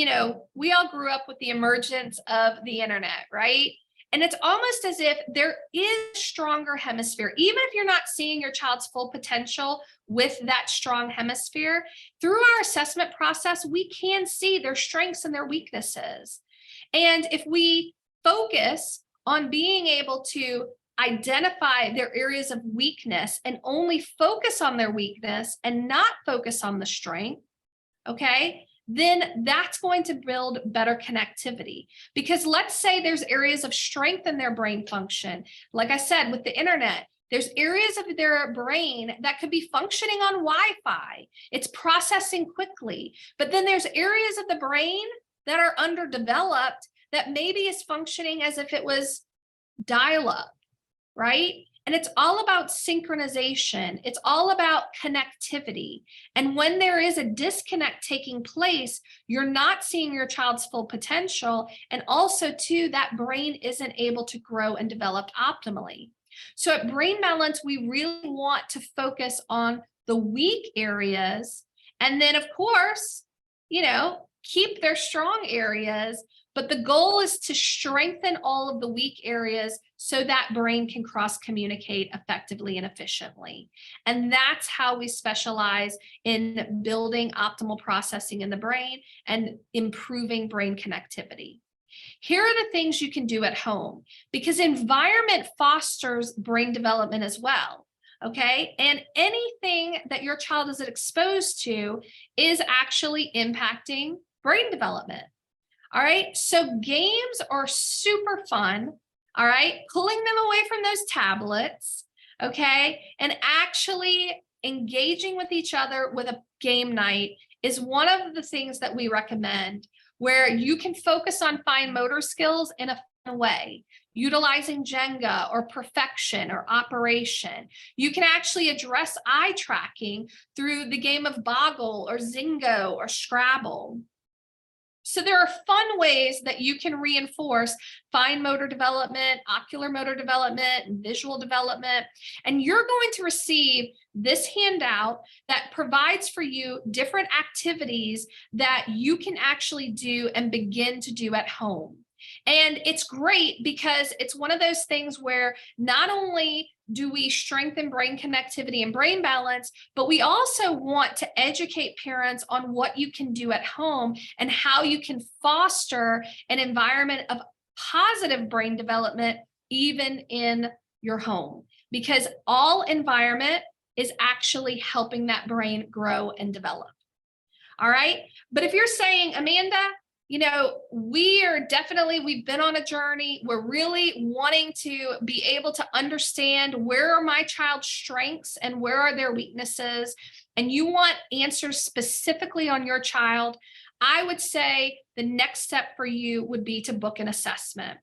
we all grew up with the emergence of the internet, right? And it's almost as if there is a stronger hemisphere, even if you're not seeing your child's full potential with that strong hemisphere. Through our assessment process, we can see their strengths and their weaknesses. And if we focus on being able to identify their areas of weakness and only focus on their weakness and not focus on the strength, okay, then that's going to build better connectivity. Because let's say there's areas of strength in their brain function. Like I said, with the internet, there's areas of their brain that could be functioning on Wi-Fi. It's processing quickly. But then there's areas of the brain that are underdeveloped that maybe is functioning as if it was dial-up, right? And it's all about synchronization. It's all about connectivity. And when there is a disconnect taking place, you're not seeing your child's full potential. And also, too, that brain isn't able to grow and develop optimally. So at Brain Balance, we really want to focus on the weak areas. And then, of course, keep their strong areas. But the goal is to strengthen all of the weak areas so that brain can cross-communicate effectively and efficiently. And that's how we specialize in building optimal processing in the brain and improving brain connectivity. Here are the things you can do at home, because environment fosters brain development as well. Okay. And anything that your child is exposed to is actually impacting brain development. All right. So games are super fun. All right. Pulling them away from those tablets. Okay. And actually engaging with each other with a game night is one of the things that we recommend, where you can focus on fine motor skills in a fun way, utilizing Jenga or perfection or operation. You can actually address eye tracking through the game of Boggle or Zingo or Scrabble. So there are fun ways that you can reinforce fine motor development, ocular motor development, and visual development. And you're going to receive this handout that provides for you different activities that you can actually do and begin to do at home. And it's great because it's one of those things where not only do we strengthen brain connectivity and brain balance, but we also want to educate parents on what you can do at home and how you can foster an environment of positive brain development even in your home, because all environment is actually helping that brain grow and develop. All right. But if you're saying, Amanda, we've been on a journey. We're really wanting to be able to understand where are my child's strengths and where are their weaknesses, and you want answers specifically on your child, I would say the next step for you would be to book an assessment.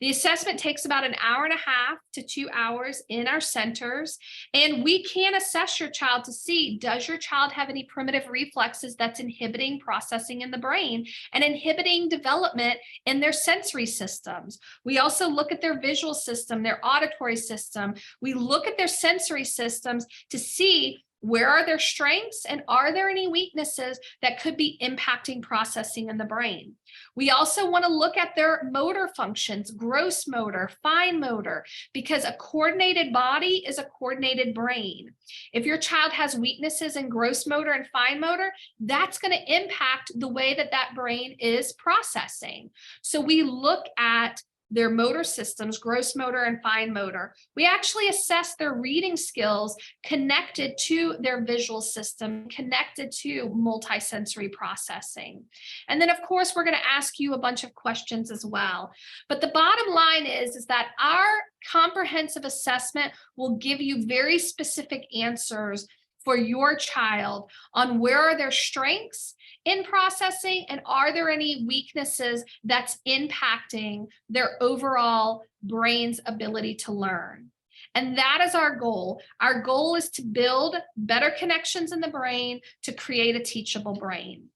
The assessment takes about an hour and a half to 2 hours in our centers, and we can assess your child to see, does your child have any primitive reflexes that's inhibiting processing in the brain and inhibiting development in their sensory systems. We also look at their visual system, their auditory system. We look at their sensory systems to see where are their strengths and are there any weaknesses that could be impacting processing in the brain. We also want to look at their motor functions, gross motor, fine motor, because a coordinated body is a coordinated brain. If your child has weaknesses in gross motor and fine motor, that's going to impact the way that that brain is processing. So we look at their motor systems, gross motor and fine motor. We actually assess their reading skills connected to their visual system, connected to multisensory processing. And then, of course, we're going to ask you a bunch of questions as well. But the bottom line is that our comprehensive assessment will give you very specific answers for your child on where are their strengths in processing and are there any weaknesses that's impacting their overall brain's ability to learn. And that is our goal. Our goal is to build better connections in the brain to create a teachable brain.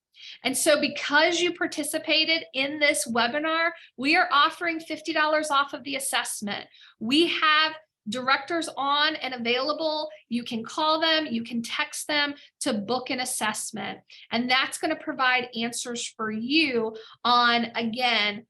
And so because you participated in this webinar, we are offering $50 off of the assessment. We have directors on and available. You can call them, you can text them to book an assessment. And that's going to provide answers for you on, again,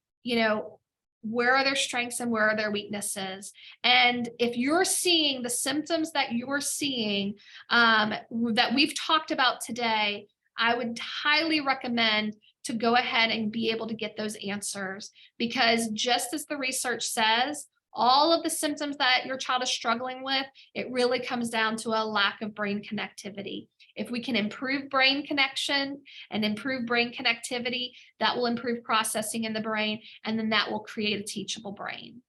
where are their strengths and where are their weaknesses? And if you're seeing the symptoms that you're seeing that we've talked about today, I would highly recommend to go ahead and be able to get those answers, because just as the research says, all of the symptoms that your child is struggling with, it really comes down to a lack of brain connectivity. If we can improve brain connection and improve brain connectivity, that will improve processing in the brain, and then that will create a teachable brain.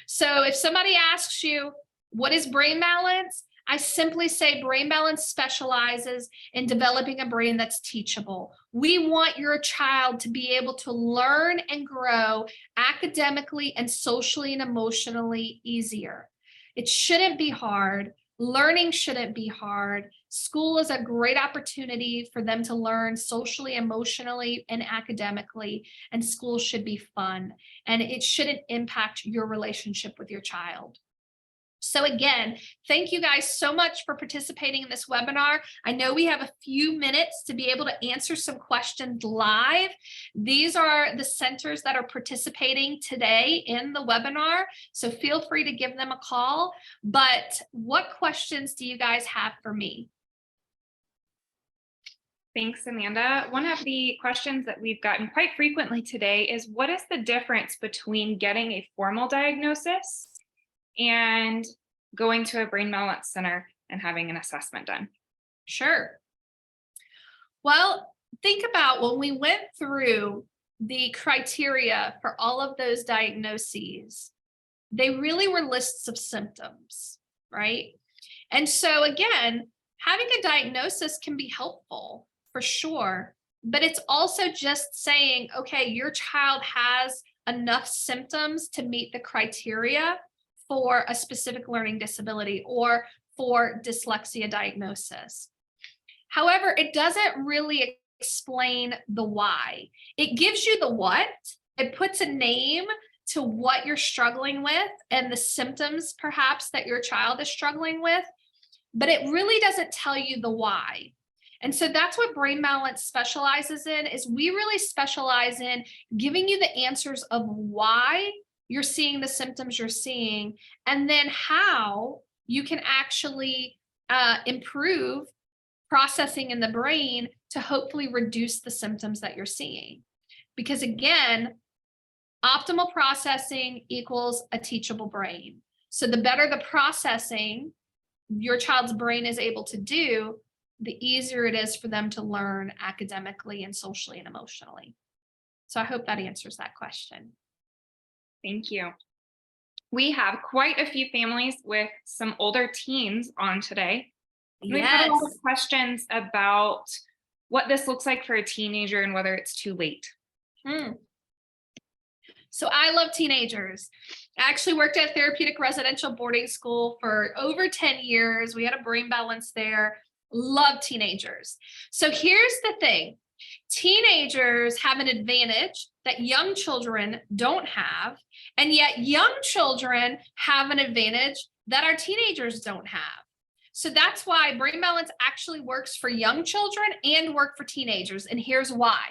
So if somebody asks you, what is brain balance? I simply say brain balance specializes in developing a brain that's teachable. We want your child to be able to learn and grow academically and socially and emotionally easier. It shouldn't be hard. Learning shouldn't be hard. School is a great opportunity for them to learn socially, emotionally, and academically, and school should be fun, and it shouldn't impact your relationship with your child. So again, thank you guys so much for participating in this webinar. I know we have a few minutes to be able to answer some questions live. These are the centers that are participating today in the webinar, so feel free to give them a call. But what questions do you guys have for me? Thanks, Amanda. One of the questions that we've gotten quite frequently today is, what is the difference between getting a formal diagnosis and going to a brain balance center and having an assessment done? Sure. Well, think about when we went through the criteria for all of those diagnoses, they really were lists of symptoms, right? And so again, having a diagnosis can be helpful for sure, but it's also just saying, okay, your child has enough symptoms to meet the criteria for a specific learning disability or for dyslexia diagnosis. However, it doesn't really explain the why. It gives you the what, it puts a name to what you're struggling with and the symptoms perhaps that your child is struggling with, but it really doesn't tell you the why. And so that's what Brain Balance specializes in, is we really specialize in giving you the answers of why you're seeing the symptoms you're seeing, and then how you can actually improve processing in the brain to hopefully reduce the symptoms that you're seeing. Because again, optimal processing equals a teachable brain. So the better the processing your child's brain is able to do, the easier it is for them to learn academically and socially and emotionally. So I hope that answers that question. Thank you. We have quite a few families with some older teens on today. Yes. We've had a lot of questions about what this looks like for a teenager and whether it's too late. So I love teenagers. I actually worked at a therapeutic residential boarding school for over 10 years. We had a brain balance there. Love teenagers. So here's the thing. Teenagers have an advantage that young children don't have, and yet young children have an advantage that our teenagers don't have. So that's why brain balance actually works for young children and work for teenagers. And here's why.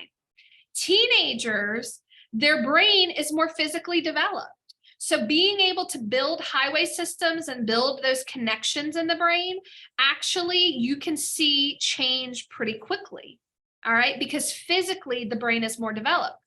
Teenagers, their brain is more physically developed. So being able to build highway systems and build those connections in the brain, actually you can see change pretty quickly. All right, because physically the brain is more developed.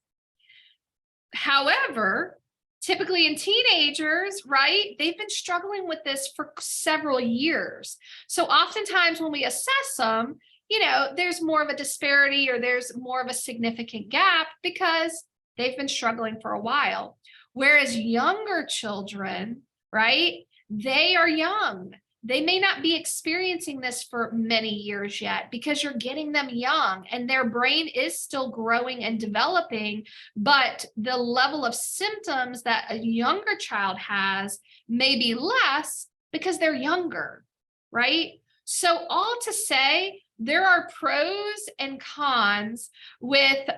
However, typically in teenagers, right, they've been struggling with this for several years. So oftentimes when we assess them, you know, there's more of a disparity or there's more of a significant gap because they've been struggling for a while. Whereas younger children, right, they are young. They may not be experiencing this for many years yet because you're getting them young and their brain is still growing and developing, but the level of symptoms that a younger child has may be less because they're younger, right? So all to say, there are pros and cons with,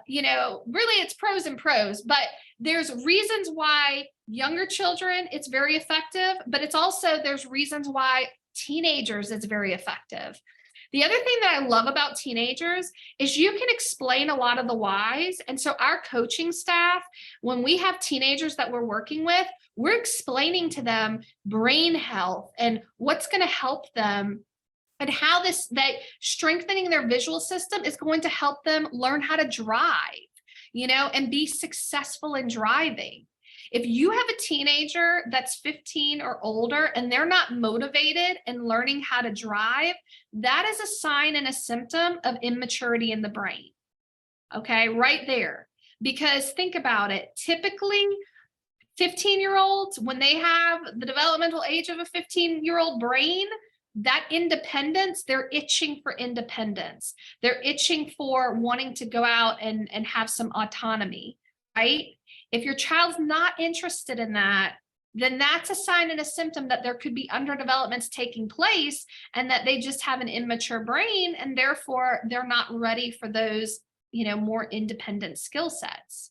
you know, really it's pros and pros, but there's reasons why younger children, it's very effective, but it's also, there's reasons why teenagers, it's very effective. The other thing that I love about teenagers is you can explain a lot of the whys. And so our coaching staff, when we have teenagers that we're working with, we're explaining to them brain health and what's going to help them and how that strengthening their visual system is going to help them learn how to drive, you know, and be successful in driving. If you have a teenager that's 15 or older and they're not motivated and learning how to drive, that is a sign and a symptom of immaturity in the brain. Okay, right there. Because think about it, typically 15-year-olds, when they have the developmental age of a 15-year-old brain, that independence, they're itching for independence. They're itching for wanting to go out and have some autonomy, right? If your child's not interested in that, then that's a sign and a symptom that there could be underdevelopments taking place and that they just have an immature brain and therefore they're not ready for those, more independent skill sets.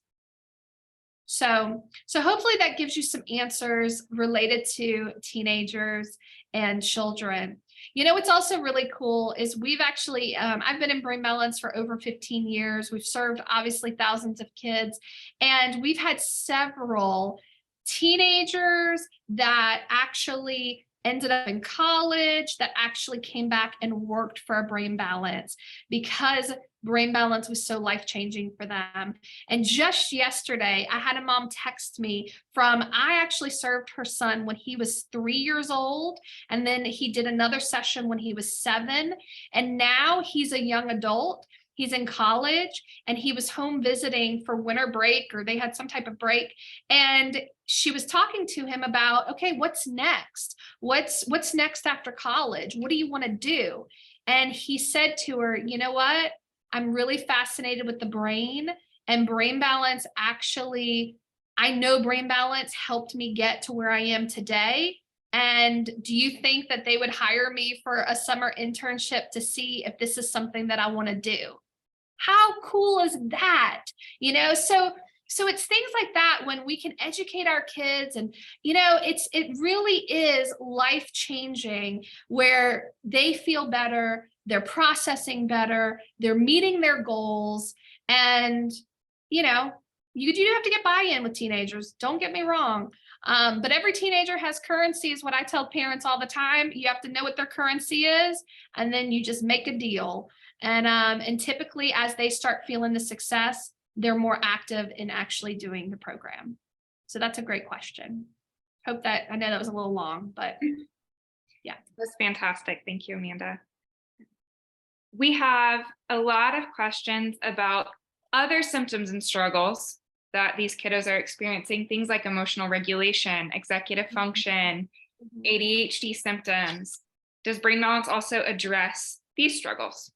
So hopefully that gives you some answers related to teenagers and children. What's also really cool is we've actually, I've been in brain balance for over 15 years. We've served obviously thousands of kids, and we've had several teenagers that actually ended up in college that actually came back and worked for a brain balance because brain balance was so life-changing for them. And just yesterday, I had a mom text me I actually served her son when he was 3 years old, and then he did another session when he was 7, and now he's a young adult. He's in college and he was home visiting for winter break, or they had some type of break. And she was talking to him about, okay, what's next? What's next after college? What do you want to do? And he said to her, you know what? I'm really fascinated with the brain, and brain balance actually, I know brain balance helped me get to where I am today. And do you think that they would hire me for a summer internship to see if this is something that I want to do? How cool is that? So it's things like that when we can educate our kids, and it really is life changing, where they feel better, they're processing better, they're meeting their goals. And you do have to get buy-in with teenagers, don't get me wrong. But every teenager has currency, is what I tell parents all the time. You have to know what their currency is, and then you just make a deal. And typically as they start feeling the success, they're more active in actually doing the program. So that's a great question. I know that was a little long, but yeah. That's fantastic. Thank you, Amanda. We have a lot of questions about other symptoms and struggles that these kiddos are experiencing, things like emotional regulation, executive function, ADHD symptoms. Does brain balance also address these struggles?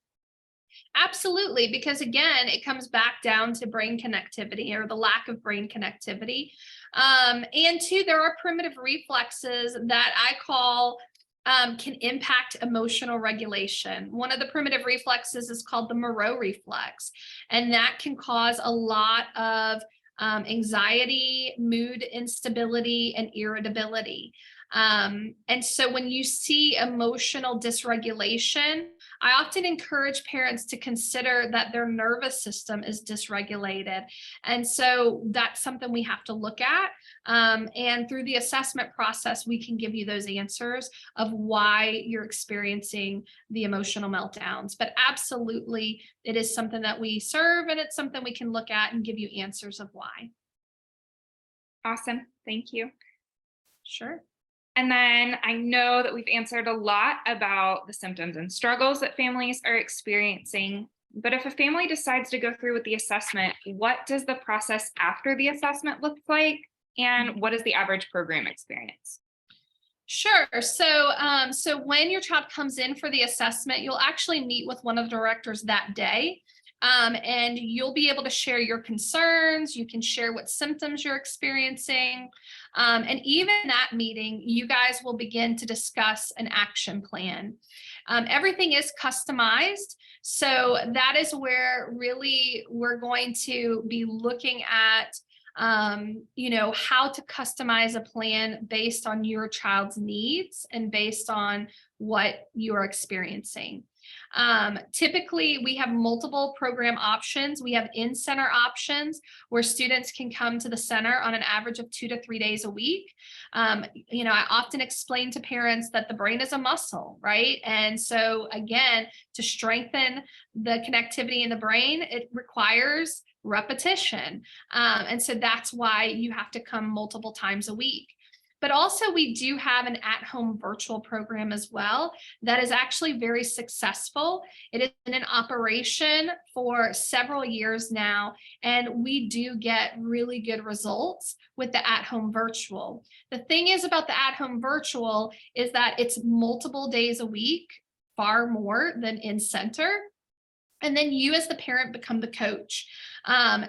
Absolutely, because again, it comes back down to brain connectivity, or the lack of brain connectivity. And two, there are primitive reflexes that I call can impact emotional regulation. One of the primitive reflexes is called the Moreau reflex, and that can cause a lot of anxiety, mood instability, and irritability. And so when you see emotional dysregulation, I often encourage parents to consider that their nervous system is dysregulated. And so that's something we have to look at. And through the assessment process, we can give you those answers of why you're experiencing the emotional meltdowns. But absolutely, it is something that we serve, and it's something we can look at and give you answers of why. Awesome. Thank you. Sure. And then I know that we've answered a lot about the symptoms and struggles that families are experiencing, but if a family decides to go through with the assessment, what does the process after the assessment look like? And what is the average program experience? Sure. So when your child comes in for the assessment, you'll actually meet with one of the directors that day. And you'll be able to share your concerns. You can share what symptoms you're experiencing. And even in that meeting, you guys will begin to discuss an action plan. Everything is customized. So that is where really we're going to be looking at how to customize a plan based on your child's needs and based on what you are experiencing. Typically, we have multiple program options. We have in-center options where students can come to the center on an average of 2 to 3 days a week. I often explain to parents that the brain is a muscle, right? And so again, to strengthen the connectivity in the brain, it requires repetition. And so that's why you have to come multiple times a week. But also we do have an at-home virtual program as well that is actually very successful. It is in operation for several years now, and we do get really good results with the at-home virtual. The thing is about the at-home virtual is that it's multiple days a week, far more than in center. And then you as the parent become the coach.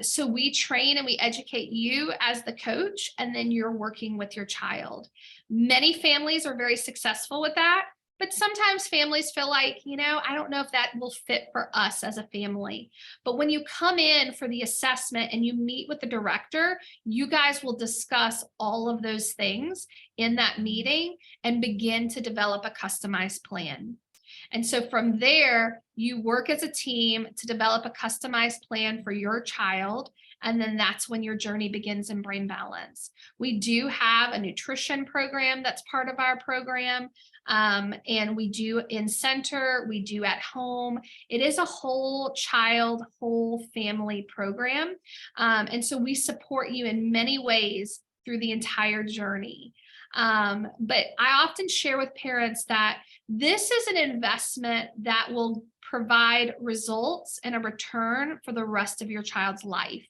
So we train and we educate you as the coach, and then you're working with your child. Many families are very successful with that, but sometimes families feel like, I don't know if that will fit for us as a family. But when you come in for the assessment and you meet with the director, you guys will discuss all of those things in that meeting and begin to develop a customized plan. And so from there, you work as a team to develop a customized plan for your child. And then that's when your journey begins in Brain Balance. We do have a nutrition program that's part of our program. And we do in center, we do at home. It is a whole child, whole family program. And so we support you in many ways through the entire journey. But I often share with parents that this is an investment that will provide results and a return for the rest of your child's life.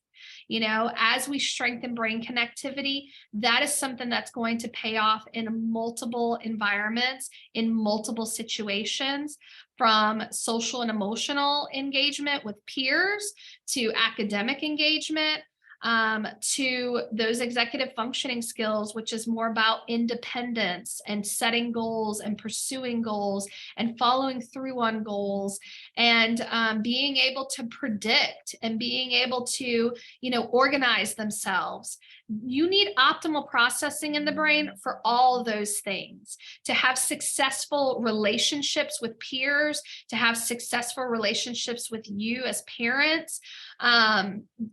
As we strengthen brain connectivity, that is something that's going to pay off in multiple environments, in multiple situations, from social and emotional engagement with peers to academic engagement, to those executive functioning skills, which is more about independence and setting goals and pursuing goals and following through on goals, and being able to predict and being able to, organize themselves. You need optimal processing in the brain for all those things, to have successful relationships with peers, to have successful relationships with you as parents.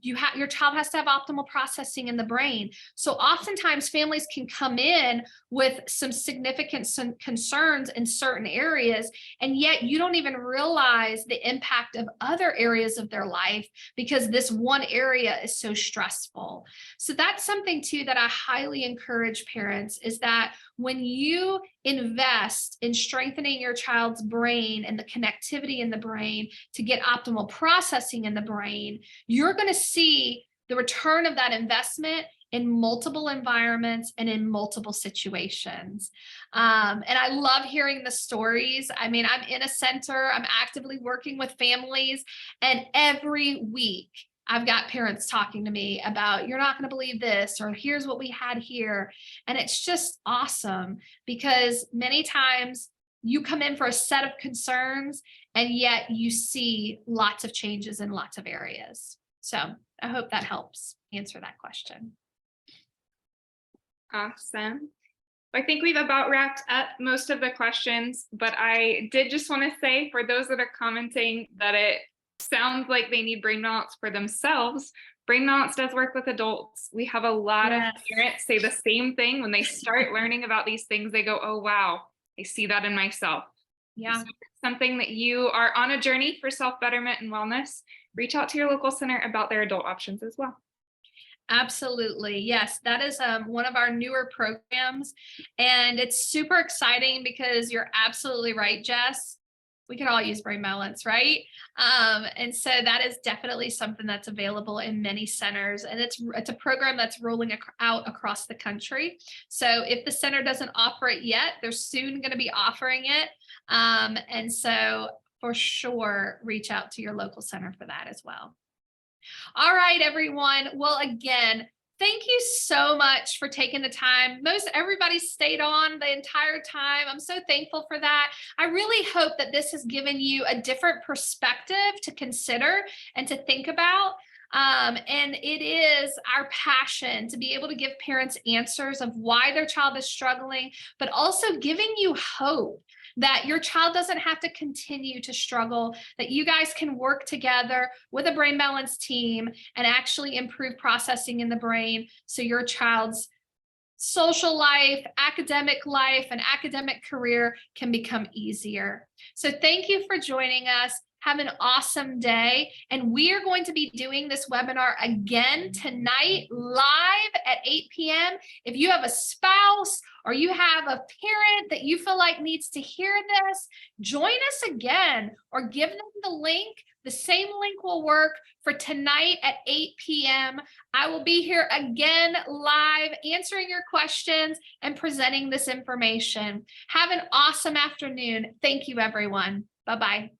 Your child has to have optimal processing in the brain. So oftentimes families can come in with some significant concerns in certain areas, and yet you don't even realize the impact of other areas of their life because this one area is so stressful. So that's something too that I highly encourage parents, is that when you invest in strengthening your child's brain and the connectivity in the brain to get optimal processing in the brain, you're going to see the return of that investment in multiple environments and in multiple situations. And I love hearing the stories. I mean, I'm in a center, I'm actively working with families, and every week I've got parents talking to me about, you're not going to believe this, or here's what we had here. And it's just awesome, because many times you come in for a set of concerns and yet you see lots of changes in lots of areas. So I hope that helps answer that question. Awesome. I think we've about wrapped up most of the questions, but I did just want to say, for those that are commenting that it sounds like they need Brain Balance for themselves, Brain Balance does work with adults. We have a lot of parents say the same thing when they start learning about these things. They go, oh, wow, I see that in myself. Yeah. So if it's something that you are on a journey for self-betterment and wellness, reach out to your local center about their adult options as well. Absolutely. Yes, that is one of our newer programs. And it's super exciting because you're absolutely right, Jess. We could all use Brain Balance, right? And so that is definitely something that's available in many centers. And it's a program that's rolling out across the country. So if the center doesn't offer it yet, they're soon going to be offering it. And so for sure, reach out to your local center for that as well. All right, everyone. Well, again, thank you so much for taking the time. Most everybody stayed on the entire time. I'm so thankful for that. I really hope that this has given you a different perspective to consider and to think about. And it is our passion to be able to give parents answers of why their child is struggling, but also giving you hope that your child doesn't have to continue to struggle, that you guys can work together with a Brain Balance team and actually improve processing in the brain so your child's social life, and academic career can become easier. So thank you for joining us. Have an awesome day. And we are going to be doing this webinar again tonight, live at 8 p.m. If you have a spouse or you have a parent that you feel like needs to hear this, join us again or give them the link. The same link will work for tonight at 8 p.m. I will be here again live, answering your questions and presenting this information. Have an awesome afternoon. Thank you, everyone. Bye-bye.